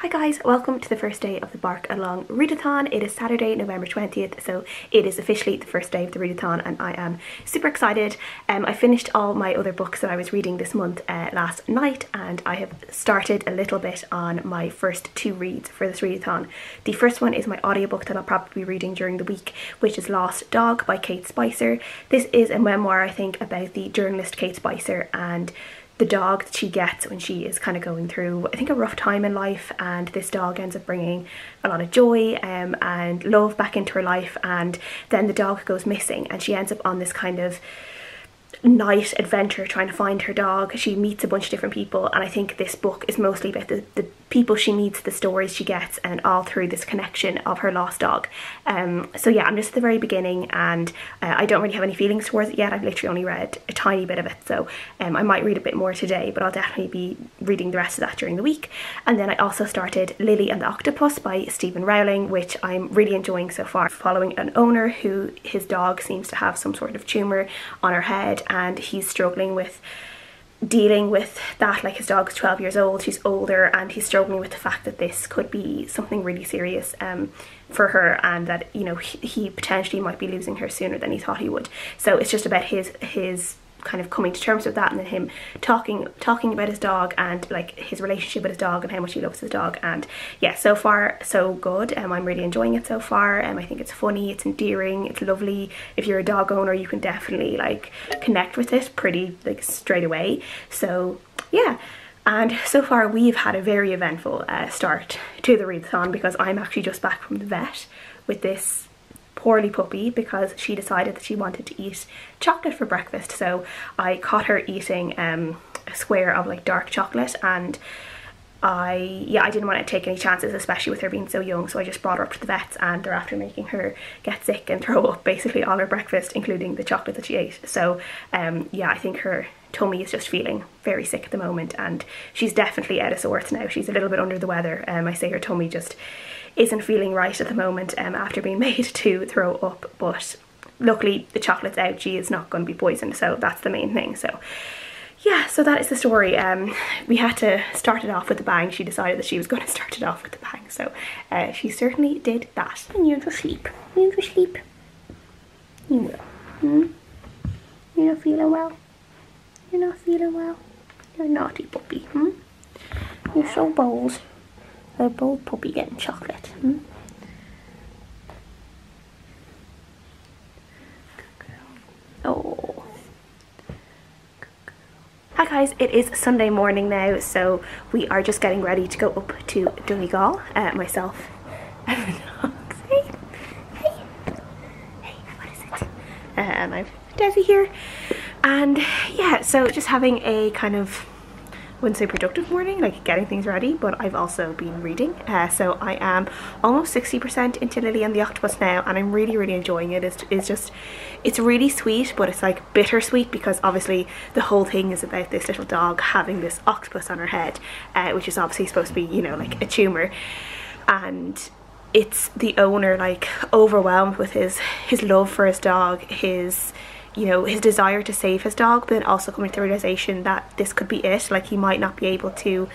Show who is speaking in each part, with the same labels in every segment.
Speaker 1: Hi guys, welcome to the first day of the Barkalong Readathon. It is Saturday, November 20th, so it is officially the first day of the Readathon and I am super excited. I finished all my other books that I was reading this month last night, and I have started a little bit on my first two reads for this Readathon. The first one is my audiobook that I'll probably be reading during the week, which is Lost Dog by Kate Spicer. This is a memoir, I think, about the journalist Kate Spicer and the dog that she gets when she is kind of going through, I think, a rough time in life, and this dog ends up bringing a lot of joy and love back into her life, and then the dog goes missing and she ends up on this kind of night adventure trying to find her dog. She meets a bunch of different people, and I think this book is mostly about the people she meets, the stories she gets, and all through this connection of her lost dog. So yeah, I'm just at the very beginning, and I don't really have any feelings towards it yet. I've literally only read a tiny bit of it, so I might read a bit more today, but I'll definitely be reading the rest of that during the week. And then I also started Lily and the Octopus by Stephen Rowley, which I'm really enjoying so far, following an owner who, his dog seems to have some sort of tumour on her head, and he's struggling with dealing with that. Like, his dog's 12 years old, she's older, and he's struggling with the fact that this could be something really serious for her, and that, you know, he potentially might be losing her sooner than he thought he would. So it's just about his kind of coming to terms with that, and then him talking about his dog and like his relationship with his dog and how much he loves his dog. And yeah, so far so good. I'm really enjoying it so far. I think it's funny, it's endearing, it's lovely. If you're a dog owner, you can definitely like connect with it pretty like straight away. So yeah. And so far we've had a very eventful start to the readathon, because I'm actually just back from the vet with this poorly puppy because she decided that she wanted to eat chocolate for breakfast. So I caught her eating a square of like dark chocolate, and I didn't want to take any chances, especially with her being so young, so I just brought her up to the vets, and they're after making her get sick and throw up basically all her breakfast, including the chocolate that she ate. So yeah, I think her tummy is just feeling very sick at the moment, and she's definitely out of sorts now. She's a little bit under the weather. I say her tummy just isn't feeling right at the moment after being made to throw up, but luckily the chocolate's out, she is not going to be poisoned, so that's the main thing. So yeah, so that is the story. We had to start it off with a bang. She decided that she was going to start it off with a bang, so she certainly did that. And you're to sleep. You're to sleep. You will. You're not feeling well? You're not feeling well? You're a naughty puppy. You're so bold. A bold puppy getting chocolate. Oh. Hi guys, it is Sunday morning now, so we are just getting ready to go up to Donegal. Myself and the dogs. Hey, what is it? And I've Desi here, and yeah, so just having a kind of, I wouldn't say productive morning, like getting things ready, but I've also been reading. So I am almost 60% into Lily and the Octopus now, and I'm really enjoying it. It's really sweet, but it's like bittersweet, because obviously the whole thing is about this little dog having this octopus on her head, which is obviously supposed to be, you know, like a tumour, and it's the owner like overwhelmed with his love for his dog, his, you know, his desire to save his dog, but then also coming to the realization that this could be it. Like, he might not be able to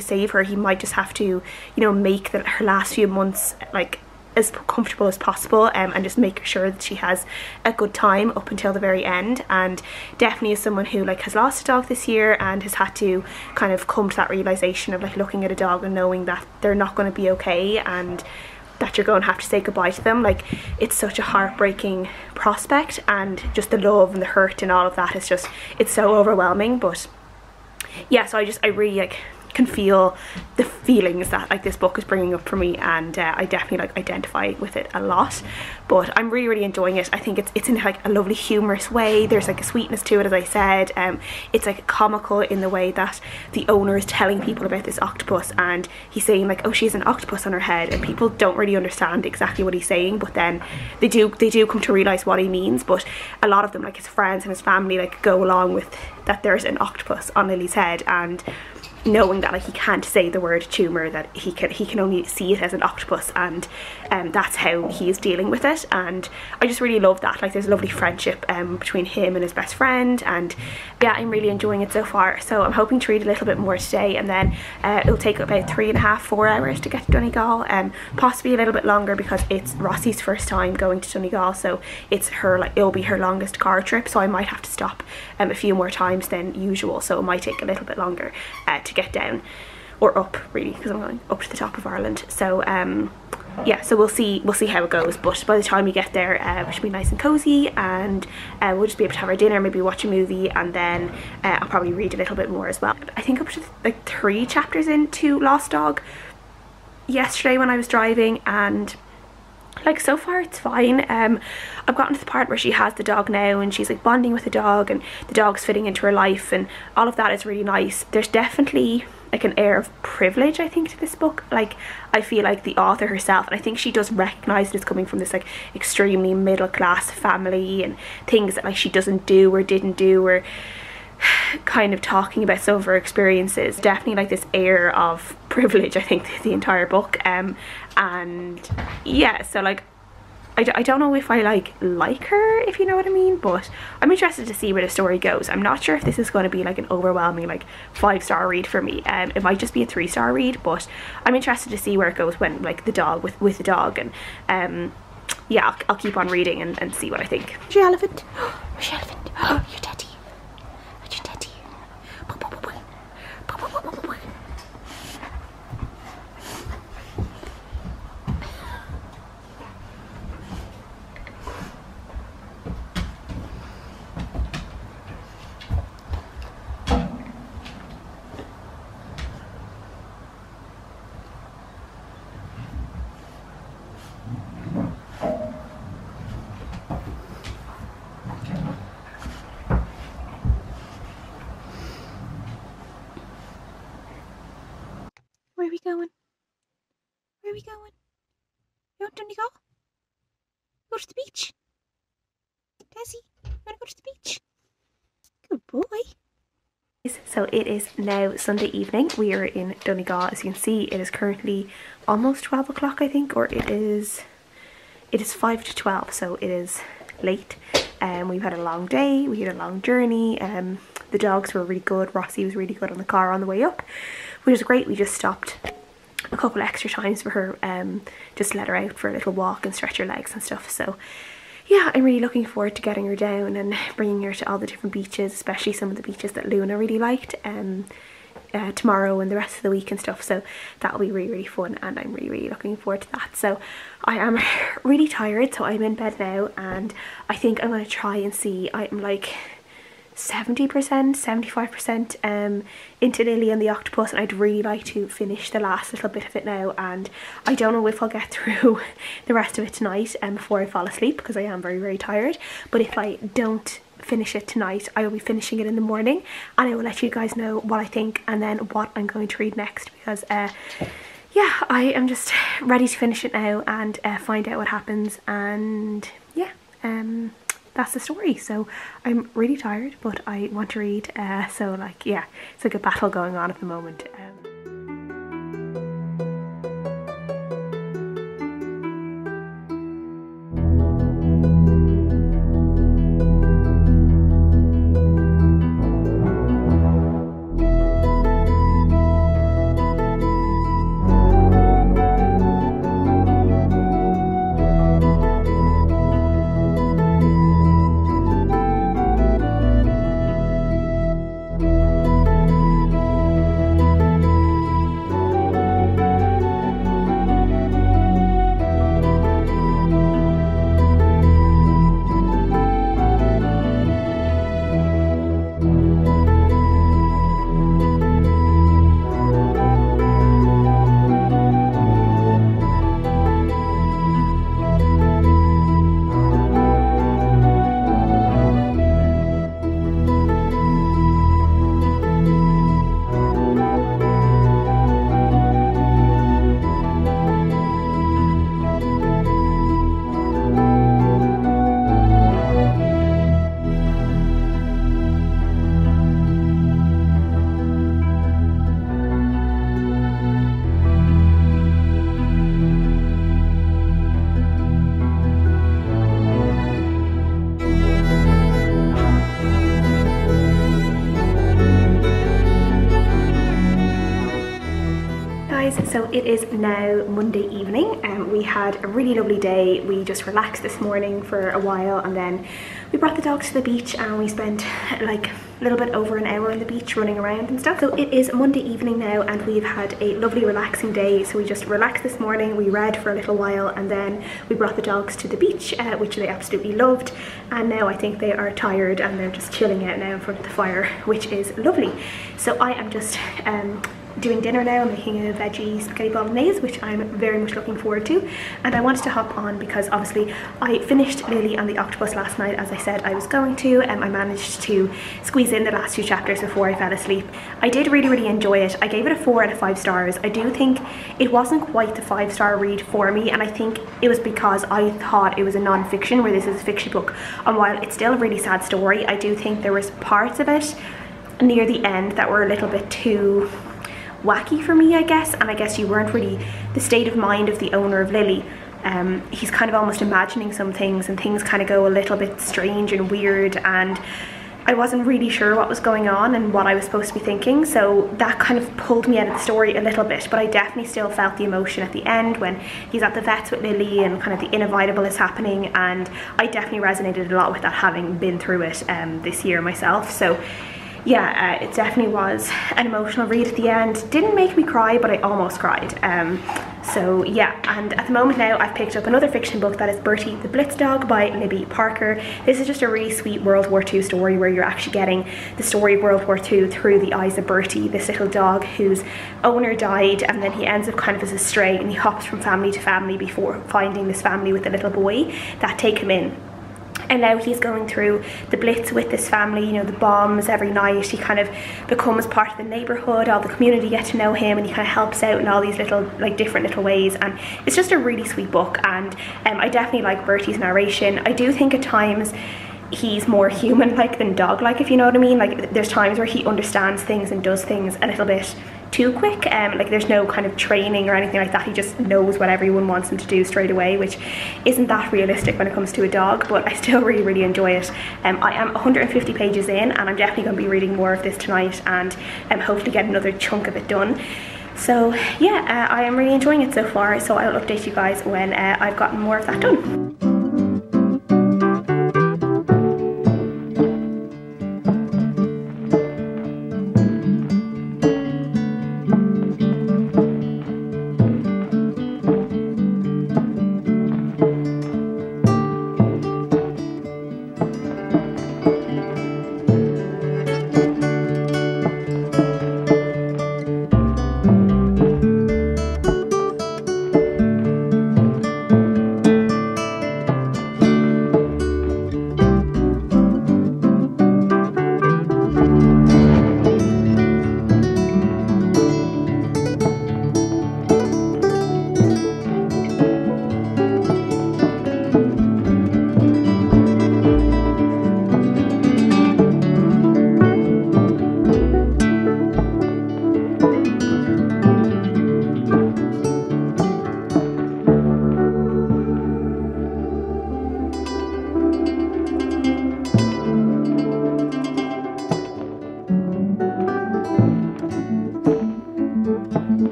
Speaker 1: save her. He might just have to, you know, make her last few months like as comfortable as possible, and just make sure that she has a good time up until the very end. And definitely as someone who like has lost a dog this year and has had to kind of come to that realization of like looking at a dog and knowing that they're not going to be okay, and that you're going to have to say goodbye to them, like, it's such a heartbreaking prospect, and just the love and the hurt and all of that is just, it's so overwhelming. But yeah, so I really like can feel the feelings that like this book is bringing up for me, and I definitely like identify with it a lot. But I'm really enjoying it. I think it's in like a lovely humorous way. There's like a sweetness to it, as I said. It's like comical in the way that the owner is telling people about this octopus, and he's saying like, oh, she has an octopus on her head, and people don't really understand exactly what he's saying, but then they do come to realize what he means. But a lot of them, like his friends and his family, like go along with that there's an octopus on Lily's head, and knowing that like he can't say the word tumour, that he can only see it as an octopus, and that's how he is dealing with it. And I just really love that. Like there's a lovely friendship between him and his best friend, and yeah, I'm really enjoying it so far. So I'm hoping to read a little bit more today, and then it'll take about 3.5–4 hours to get to Donegal, possibly a little bit longer because it's Rossi's first time going to Donegal, so it'll be her longest car trip, so I might have to stop a few more times than usual, so it might take a little bit longer to get down, or up really, because I'm going up to the top of Ireland. So yeah, so we'll see how it goes, but by the time we get there we should be nice and cozy, and we'll just be able to have our dinner, maybe watch a movie, and then I'll probably read a little bit more as well. I think up to like 3 chapters into Lost Dog yesterday when I was driving, and like so far it's fine. I've gotten to the part where she has the dog now, and she's like bonding with the dog, and the dog's fitting into her life, and all of that is really nice. There's definitely like an air of privilege, I think, to this book. Like I feel like the author herself, and I think she does recognise it as coming from this like extremely middle class family, and things that like she doesn't do or didn't do, or kind of talking about some of her experiences. Definitely like this air of privilege, I think, the entire book. And yeah, so like I don't know if I like her, if you know what I mean, but I'm interested to see where the story goes. I'm not sure if this is going to be like an overwhelming like 5-star read for me. It might just be a 3-star read, but I'm interested to see where it goes when like the dog with the dog, and yeah, I'll keep on reading and see what I think. Where's your elephant? Where's your elephant? Oh, your daddy. Where's your daddy? Where are we going? Where are we going? You want to go? Go to the beach? Desi, you want to go to the beach? Good boy. So it is now Sunday evening. We are in Donegal. As you can see, it is currently almost 12 o'clock, I think, or it is 5 to 12, so it is late. We've had a long day, we had a long journey. The dogs were really good. Rossi was really good on the car on the way up, which was great. We just stopped a couple extra times for her, just let her out for a little walk and stretch her legs and stuff. So yeah, I'm really looking forward to getting her down and bringing her to all the different beaches, especially some of the beaches that Luna really liked, tomorrow and the rest of the week and stuff. So that'll be really fun, and I'm really looking forward to that. So I am really tired, so I'm in bed now, and I think I'm going to try and see. I'm like 70%, 75% into Lily and the Octopus, and I'd really like to finish the last little bit of it now, and I don't know if I'll get through the rest of it tonight before I fall asleep, because I am very tired. But if I don't finish it tonight, I will be finishing it in the morning, and I will let you guys know what I think and then what I'm going to read next, because yeah, I am just ready to finish it now and find out what happens, and yeah, that's the story. So I'm really tired, but I want to read, so like yeah, it's like a battle going on at the moment. guys, so it is now Monday evening and we had a really lovely day. We just relaxed this morning for a while and then we brought the dogs to the beach and we spent like a little bit over an hour on the beach running around and stuff. So it is Monday evening now and we've had a lovely relaxing day. So we just relaxed this morning, we read for a little while and then we brought the dogs to the beach, which they absolutely loved, and now I think they are tired and they're just chilling out now in front of the fire, which is lovely. So I am just doing dinner now. I'm making a veggie spaghetti bolognese, which I'm very much looking forward to, and I wanted to hop on because obviously I finished Lily and the Octopus last night as I said I was going to, and I managed to squeeze in the last 2 chapters before I fell asleep. I did really enjoy it. I gave it a 4 out of 5 stars. I do think it wasn't quite the 5-star read for me, and I think it was because I thought it was a non-fiction where this is a fiction book, and while it's still a really sad story, I do think there was parts of it near the end that were a little bit too wacky for me, I guess, and I guess you weren't really the state of mind of the owner of Lily. He's kind of almost imagining some things and things kind of go a little bit strange and weird, and I wasn't really sure what was going on and what I was supposed to be thinking, so that kind of pulled me out of the story a little bit. But I definitely still felt the emotion at the end when he's at the vets with Lily and kind of the inevitable is happening, and I definitely resonated a lot with that, having been through it this year myself. So yeah, it definitely was an emotional read at the end. Didn't make me cry, but I almost cried. So yeah, and at the moment now I've picked up another fiction book that is Bertie the Blitz dog by Libby Parker. This is just a really sweet World War II story where you're actually getting the story of World War II through the eyes of Bertie, this little dog whose owner died, and then he ends up kind of as a stray and he hops from family to family before finding this family with a little boy that take him in. And now he's going through the Blitz with this family, you know, the bombs every night. He kind of becomes part of the neighbourhood, all the community get to know him, and he kind of helps out in all these little, like, different little ways. And it's just a really sweet book, and I definitely like Bertie's narration. I do think at times he's more human-like than dog-like, if you know what I mean. Like, there's times where he understands things and does things a little bit too quick. Like, there's no kind of training or anything like that. He just knows what everyone wants him to do straight away, which isn't that realistic when it comes to a dog, but I still really enjoy it. I am 150 pages in and I'm definitely going to be reading more of this tonight and hopefully get another chunk of it done. So yeah, I am really enjoying it so far, so I'll update you guys when I've gotten more of that done.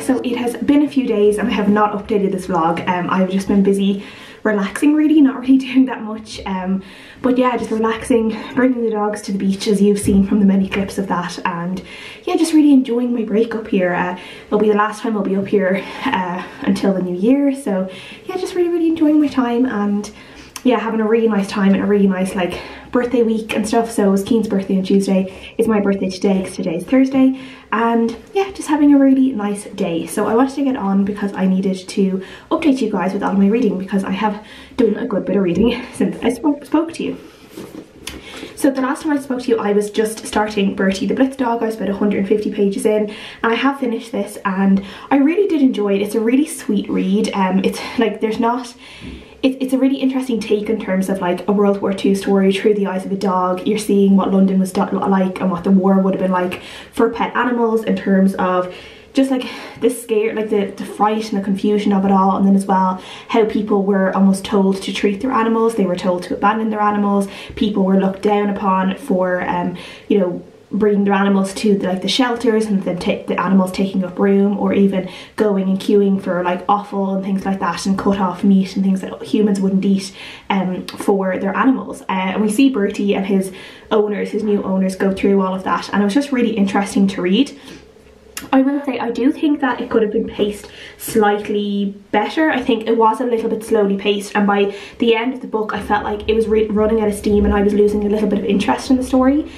Speaker 1: So it has been a few days and I have not updated this vlog. I've just been busy relaxing, really, not really doing that much, but yeah, just relaxing, bringing the dogs to the beach as you've seen from the many clips of that, and yeah, just really enjoying my break up here. It'll be the last time I'll be up here until the new year, so yeah, just really enjoying my time, and yeah, having a really nice time and a really nice like birthday week and stuff. So it was Keen's birthday on Tuesday, it's my birthday today because today's Thursday, and yeah, just having a really nice day. So I wanted to get on because I needed to update you guys with all of my reading, because I have done a good bit of reading since I spoke to you. So the last time I spoke to you, I was just starting Bertie the Blitz dog. I was about 150 pages in and I have finished this and I really did enjoy it. It's a really sweet read. It's like there's not... It's a really interesting take in terms of like a World War II story through the eyes of a dog. You're seeing what London was like and what the war would have been like for pet animals, in terms of just like the scare, like the fright and the confusion of it all, and then as well how people were almost told to treat their animals. They were told to abandon their animals. People were looked down upon for you know, bringing their animals to the shelters and then the animals taking up room, or even going and queuing for like offal and things like that, and cut off meat and things that humans wouldn't eat for their animals. And we see Bertie and his owners, his new owners, go through all of that, and it was just really interesting to read. I will say I do think that it could have been paced slightly better. I think it was a little bit slowly paced, and by the end of the book I felt like it was running out of steam and I was losing a little bit of interest in the story.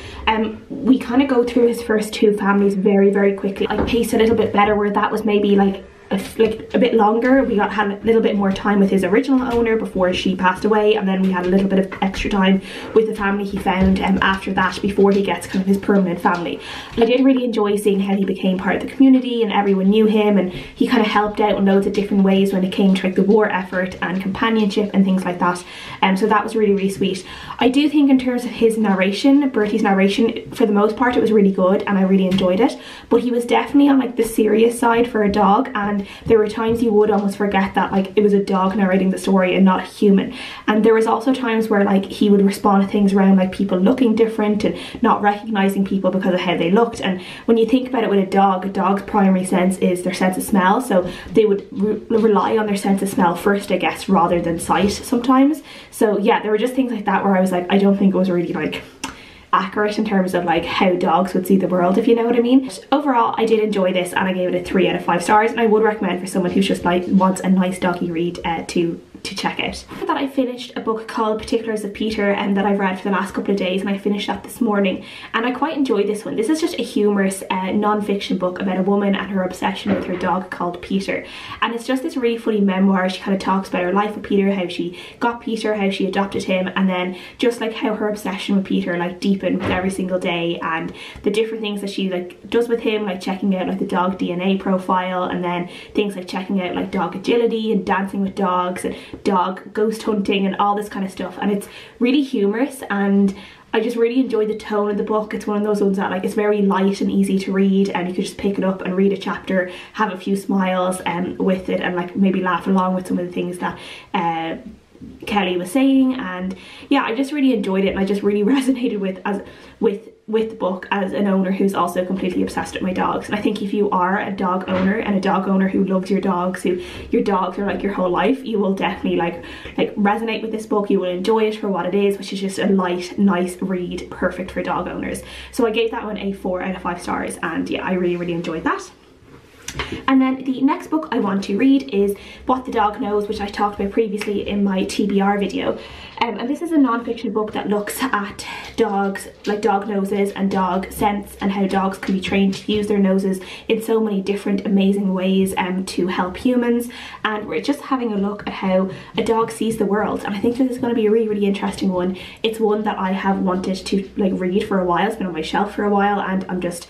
Speaker 1: We kind of go through his first two families very, very quickly. I paced a little bit better where that was maybe like a bit longer. We had a little bit more time with his original owner before she passed away, and then we had a little bit of extra time with the family he found after that, before he gets kind of his permanent family. I did really enjoy seeing how he became part of the community and everyone knew him, and he kind of helped out in loads of different ways when it came to like the war effort and companionship and things like that. So that was really, really sweet. I do think in terms of his narration, Bertie's narration, for the most part it was really good and I really enjoyed it, but he was definitely on like the serious side for a dog, and there were times you would almost forget that like it was a dog narrating the story and not a human. And there was also times where like he would respond to things around like people looking different and not recognizing people because of how they looked. And when you think about it with a dog's primary sense is their sense of smell, so they would rely on their sense of smell first, I guess, rather than sight sometimes. So yeah, there were just things like that where I was like, I don't think it was really like accurate in terms of like how dogs would see the world, if you know what I mean. But overall I did enjoy this and I gave it a 3 out of 5 stars, and I would recommend for someone who's just like wants a nice doggy read to check out. After that I finished a book called Particulars of Peter, and that I've read for the last couple of days, and I finished that this morning, and I quite enjoyed this one. This is just a humorous non-fiction book about a woman and her obsession with her dog called Peter, and it's just this really funny memoir. She kind of talks about her life with Peter, how she got Peter, how she adopted him, and then just like how her obsession with Peter like deepened with every single day, and the different things that she like does with him, like checking out like the dog DNA profile, and then things like checking out like dog agility and dancing with dogs and dog ghost hunting and all this kind of stuff. And it's really humorous, and I just really enjoyed the tone of the book. It's one of those ones that like it's very light and easy to read, and you could just pick it up and read a chapter, have a few smiles with it, and like maybe laugh along with some of the things that Kelly was saying. And yeah, I just really enjoyed it, and I just really resonated with the book as an owner who's also completely obsessed with my dogs. And I think if you are a dog owner, and a dog owner who loves your dogs, who your dogs are like your whole life, you will definitely like resonate with this book. You will enjoy it for what it is, which is just a light, nice read, perfect for dog owners. So I gave that one a 4 out of 5 stars, and yeah, I really, really enjoyed that. And then the next book I want to read is What the Dog Knows, which I talked about previously in my TBR video. And this is a non-fiction book that looks at dogs, like dog noses and dog scents, and how dogs can be trained to use their noses in so many different amazing ways to help humans. And we're just having a look at how a dog sees the world, and I think this is going to be a really, really interesting one. It's one that I have wanted to like read for a while. It's been on my shelf for a while, and I'm just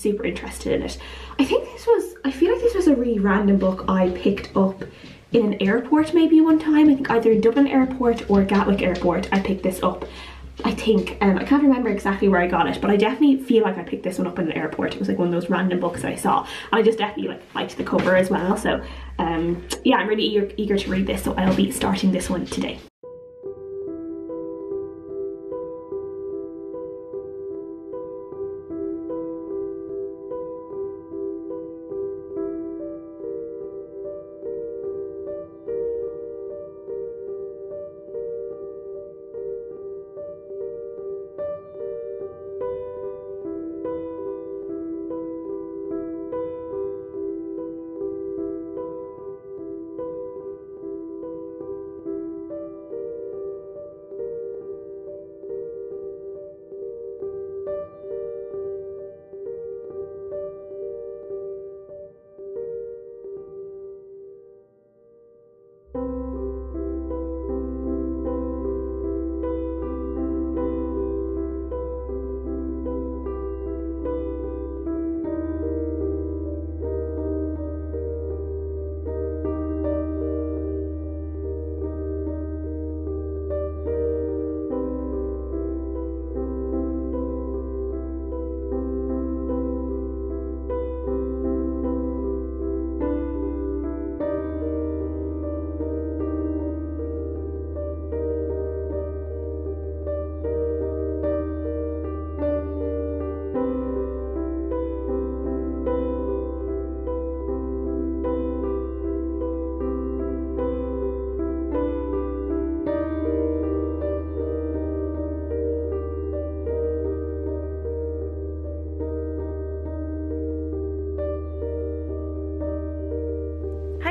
Speaker 1: super interested in it. I feel like this was a really random book I picked up in an airport maybe one time. I think either in Dublin Airport or Gatwick Airport I picked this up. I think, I can't remember exactly where I got it, but I definitely feel like I picked this one up in an airport. It was like one of those random books that I saw, and I just definitely liked the cover as well. So yeah, I'm really eager to read this, so I'll be starting this one today.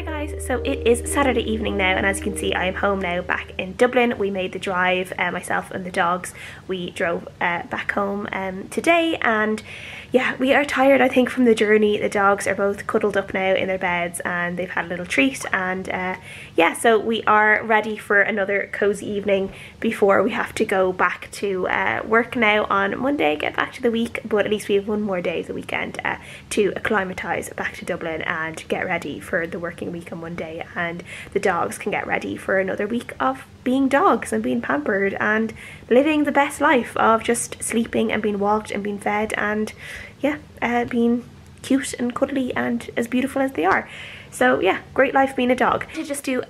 Speaker 1: Guys, so it is Saturday evening now, and as you can see I am home now back in Dublin. We made the drive, myself and the dogs. We drove back home today, and yeah, we are tired I think from the journey. The dogs are both cuddled up now in their beds and they've had a little treat, and yeah, so we are ready for another cozy evening before we have to go back to work now on Monday, get back to the week, but at least we have one more day of the weekend to acclimatise back to Dublin and get ready for the working week on Monday, and the dogs can get ready for another week of being dogs and being pampered and living the best life of just sleeping and being walked and being fed and yeah, being cute and cuddly and as beautiful as they are. So yeah, great life being a dog. To just do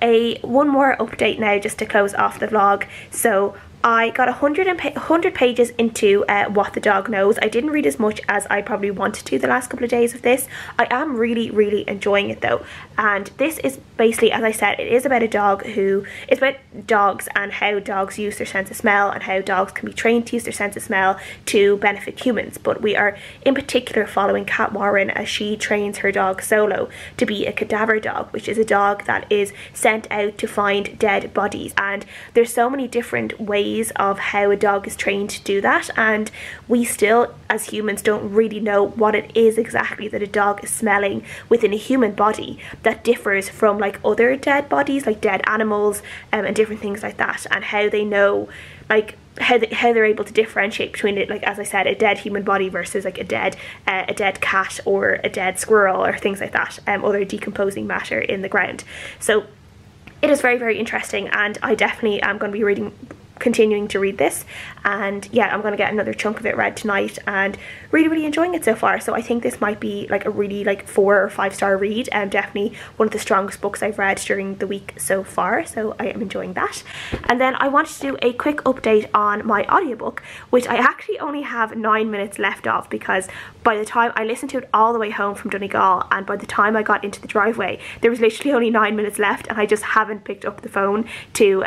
Speaker 1: one more update now just to close off the vlog. So I got 100 pages into What the Dog Knows. I didn't read as much as I probably wanted to the last couple of days of this. I am really enjoying it though, and this is basically, as I said, it is about a dog it's about dogs and how dogs use their sense of smell and how dogs can be trained to use their sense of smell to benefit humans. But we are in particular following Cat Warren as she trains her dog Solo to be a cadaver dog, which is a dog that is sent out to find dead bodies. And there's so many different ways of how a dog is trained to do that, and we still as humans don't really know what it is exactly that a dog is smelling within a human body that differs from like other dead bodies, like dead animals and different things like that, and how they know, like how they're able to differentiate between it, like as I said, a dead human body versus like a dead cat or a dead squirrel or things like that, other decomposing matter in the ground. So it is very interesting, and I definitely am going to be continuing to read this, and yeah, I'm going to get another chunk of it read tonight and really enjoying it so far. So I think this might be like a really like 4 or 5 star read, and definitely one of the strongest books I've read during the week so far, so I am enjoying that. And then I wanted to do a quick update on my audiobook, which I actually only have 9 minutes left of, because by the time I listened to it all the way home from Donegal, and by the time I got into the driveway there was literally only 9 minutes left, and I just haven't picked up the phone to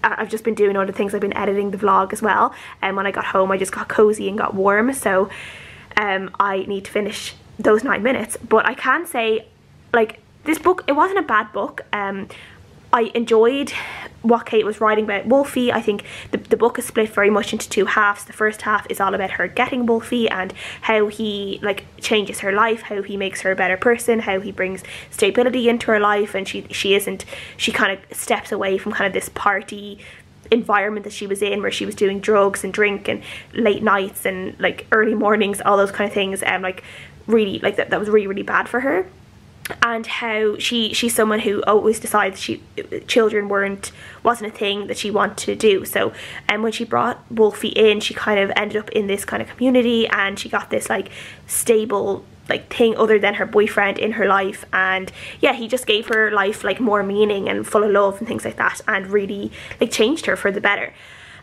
Speaker 1: I've just been doing other things. I've been editing the vlog as well, and when I got home I just got cozy and got warm, so I need to finish those 9 minutes. But I can say, like, this book, it wasn't a bad book. I enjoyed what Kate was writing about Wolfie. I think the book is split very much into 2 halves. The first half is all about her getting Wolfie and how he like changes her life, how he makes her a better person, how he brings stability into her life, and she kind of steps away from kind of this party environment that she was in, where she was doing drugs and drink and late nights and like early mornings, all those kind of things, and like really like that was really bad for her. And how she's someone who always decides children wasn't a thing that she wanted to do. So when she brought Wolfie in, she kind of ended up in this kind of community, and she got this like stable like thing other than her boyfriend in her life, and yeah, he just gave her life like more meaning and full of love and things like that, and really like changed her for the better.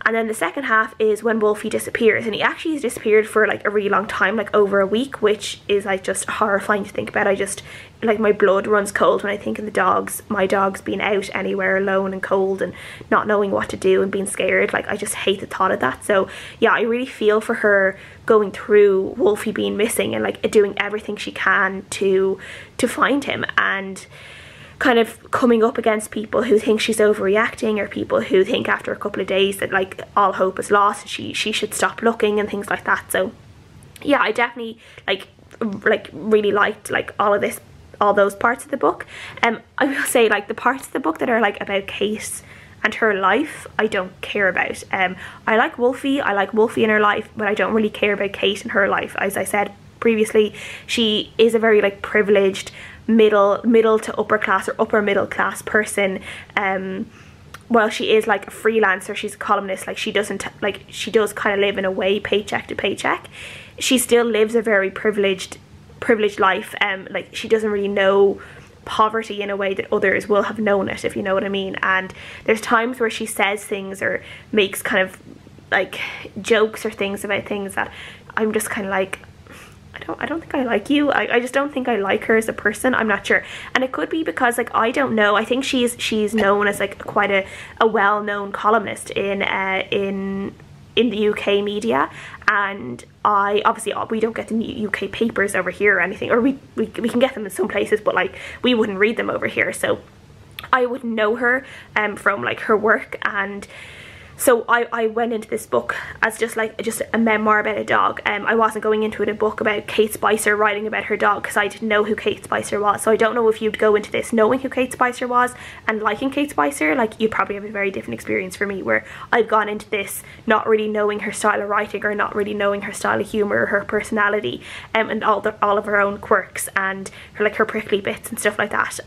Speaker 1: And then the second half is when Wolfie disappears, and he actually has disappeared for like a really long time, like over a week, which is like just horrifying to think about. I just, like, my blood runs cold when I think of my dogs being out anywhere alone and cold and not knowing what to do and being scared. Like, I just hate the thought of that. So yeah, I really feel for her going through Wolfie being missing and like doing everything she can to find him, and kind of coming up against people who think she's overreacting, or people who think after a couple of days that like all hope is lost and she should stop looking and things like that. So yeah, I definitely like really liked like all those parts of the book. I will say, like, the parts of the book that are like about Kate and her life, I don't care about. I like Wolfie in her life, but I don't really care about Kate and her life. As I said previously, she is a very like privileged middle to upper class or upper middle class person. Well, she is like a freelancer, she's a columnist, like she does kind of live in a way paycheck to paycheck. She still lives a very privileged life. Like, she doesn't really know poverty in a way that others will have known it, if you know what I mean. And there's times where she says things or makes kind of like jokes or things about things that I'm just kind of like, I don't think I like you. I just don't think I like her as a person. I'm not sure, and it could be because like I don't know. I think she's known as like quite a well-known columnist in the UK media, and obviously we don't get the UK papers over here or anything, or we can get them in some places, but like we wouldn't read them over here, so I wouldn't know her from like her work. And so I went into this book as just a memoir about a dog. I wasn't going into it a book about Kate Spicer writing about her dog, because I didn't know who Kate Spicer was. So I don't know if you'd go into this knowing who Kate Spicer was and liking Kate Spicer. Like, you'd probably have a very different experience for me, where I've gone into this not really knowing her style of writing, or not really knowing her style of humour or her personality, and all of her own quirks and her prickly bits and stuff like that.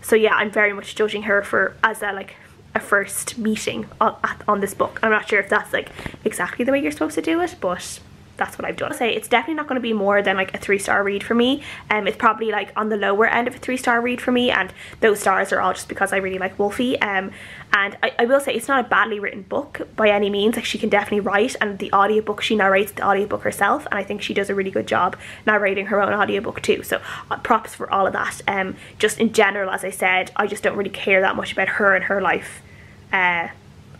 Speaker 1: So yeah, I'm very much judging her as a first meeting on this book. I'm not sure if that's like exactly the way you're supposed to do it, but that's what I've done. I'll say it's definitely not going to be more than like a 3-star read for me. It's probably like on the lower end of a 3-star read for me, and those stars are all just because I really like Wolfie. And I will say it's not a badly written book by any means. Like, she can definitely write, and the audiobook, she narrates the audiobook herself, and I think she does a really good job narrating her own audiobook too, so props for all of that. Just in general, as I said, I just don't really care that much about her and her life.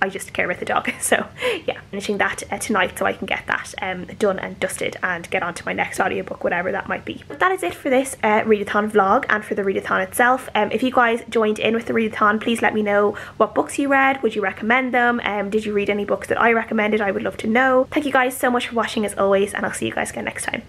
Speaker 1: I just care about the dog. So yeah, finishing that tonight so I can get that done and dusted and get on to my next audiobook, whatever that might be. But that is it for this readathon vlog and for the readathon itself. If you guys joined in with the readathon, please let me know what books you read. Would you recommend them? Did you read any books that I recommended? I would love to know. Thank you guys so much for watching as always, and I'll see you guys again next time.